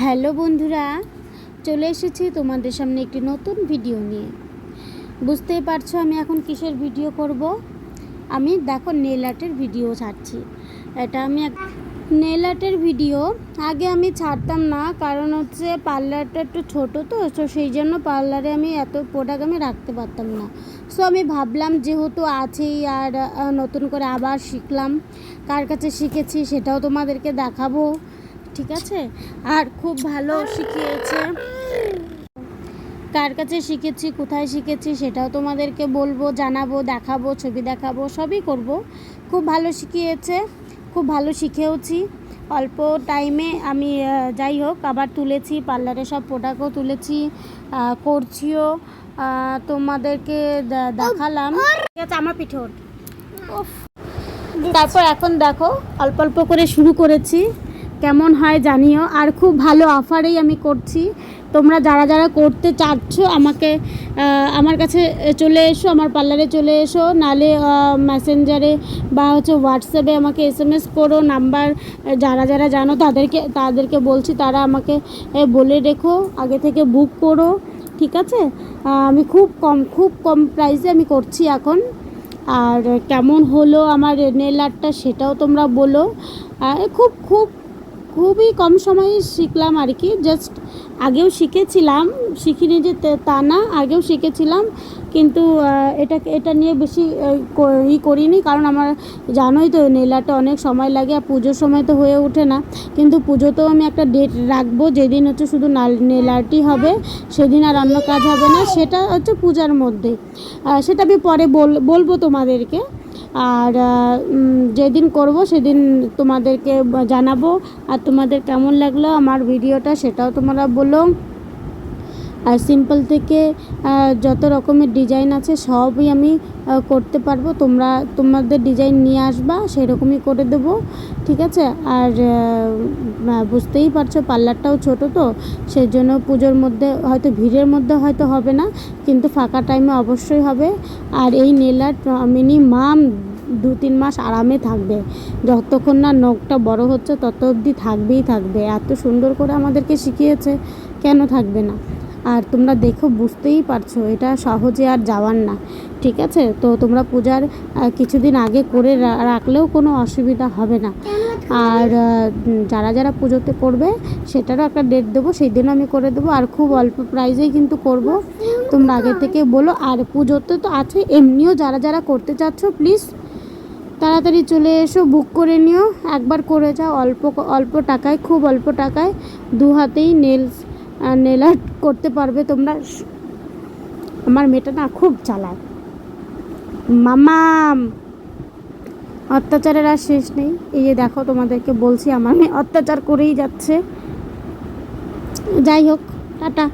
Hello বন্ধুরা, চলে এসেছি তোমাদের সামনে একটি নতুন ভিডিও নিয়ে। বুঝতেই পারছো আমি এখন কিসের ভিডিও করব। আমি দেখো নেল আর্টের ভিডিও ছাড়ছি। এটা আমি নেল আর্টের ভিডিও আগে আমি ছাড়তাম না, কারণ হচ্ছে পার্লারটা একটু ছোটো, তো সেই জন্য পার্লারে আমি এত প্রোডাক্ট আমি রাখতে পারতাম না। সো আমি ভাবলাম যেহেতু আছেই, আর নতুন করে আবার শিখলাম। কার কাছে শিখেছি সেটাও তোমাদেরকে দেখাবো, ঠিক আছে? আর খুব ভালো শিখিয়েছে। কার কাছে শিখেছি, কোথায় শিখেছি সেটাও তোমাদেরকে বলবো, জানাবো, দেখাবো, ছবি দেখাবো, সবই করব। খুব ভালো শিখিয়েছে, খুব ভালো শিখেওছি। অল্প টাইমে আমি যাই হোক আবার তুলেছি, পার্লারে সব প্রোডাক্টও তুলেছি, করছিও, তোমাদেরকে দেখালাম। ঠিক আছে, আমার পিঠে ওঠ। তারপর এখন দেখো অল্প অল্প করে শুরু করেছি, কেমন হয় জানিও। আর খুব ভালো অফারেই আমি করছি। তোমরা যারা যারা করতে চাচ্ছ আমাকে আমার কাছে চলে এসো, আমার পার্লারে চলে এসো, নালে মেসেঞ্জারে বা হচ্ছে হোয়াটসঅ্যাপে আমাকে SMS করো। নাম্বার যারা যারা জানো তাদেরকে বলছি, তারা আমাকে বলে রেখো, আগে থেকে বুক করো, ঠিক আছে? আমি খুব কম প্রাইসে আমি করছি এখন। আর কেমন হলো আমার নেল আর্টটা সেটাও তোমরা বলো। খুবই কম সময়ে শিখলাম আর কি। জাস্ট আগেও শিখেছিলাম, শিখিনি যে তা না, আগেও শিখেছিলাম, কিন্তু এটা নিয়ে বেশি করিনি, কারণ আমার জানোই তো নেল আর্টে অনেক সময় লাগে, আর পুজোর সময় তো হয়ে ওঠে না। কিন্তু পুজোতেও আমি একটা ডেট রাখবো, যেদিন হচ্ছে শুধু নেল আর্টই হবে, সেদিন আর অন্য কাজ হবে না। সেটা হচ্ছে পূজার মধ্যে, সেটা আমি পরে বলবো তোমাদেরকে। আর যেদিন করব সেদিন তোমাদেরকে জানাবো। আর তোমাদের কেমন লাগলো আমার ভিডিওটা সেটাও তোমরা বলো। আর সিম্পল থেকে যত রকমের ডিজাইন আছে সবই আমি করতে পারবো। তোমাদের ডিজাইন নিয়ে আসবা, সেরকমই করে দেবো, ঠিক আছে? আর বুঝতেই পারছো পার্লারটাও ছোট, তো সেই জন্য পুজোর মধ্যে হয়তো ভিড়ের মধ্যে হয়তো হবে না, কিন্তু ফাঁকা টাইমে অবশ্যই হবে। আর এই নেল আর্ট মিনিমাম 2-3 মাস আরামে থাকবে, যতক্ষণ না নখটা বড় হচ্ছে তত অবধি থাকবে। এত সুন্দর করে আমাদেরকে শিখিয়েছে, কেন থাকবে না? আর তোমরা দেখো, বুঝতেই পারছো এটা সহজে আর যাওয়ার না, ঠিক আছে? তো তোমরা পূজার কিছুদিন আগে করে রাখলেও কোনো অসুবিধা হবে না। আর যারা যারা পুজোতে করবে সেটারও একটা ডেট দেবো, সেই দিনও আমি করে দেবো। আর খুব অল্প প্রাইসেই কিন্তু করব, তোমরা আগে থেকে বলো। আর পুজোতে তো আছে, এমনিও যারা যারা করতে চাচ্ছ প্লিজ তাড়াতাড়ি চলে এসো, বুক করে নিও, একবার করে যাও। অল্প টাকায়, খুব অল্প টাকায় 2 হাতেই নেল আর্ট করতে পারবে তোমরা। আমার মেয়েটা না খুব চালাক, মামাম, অত্যাচারের আর শেষ নেই। এই যে দেখো, তোমাদেরকে বলছি আমার মেয়ে অত্যাচার করেই যাচ্ছে। যাই হোক, টাটা।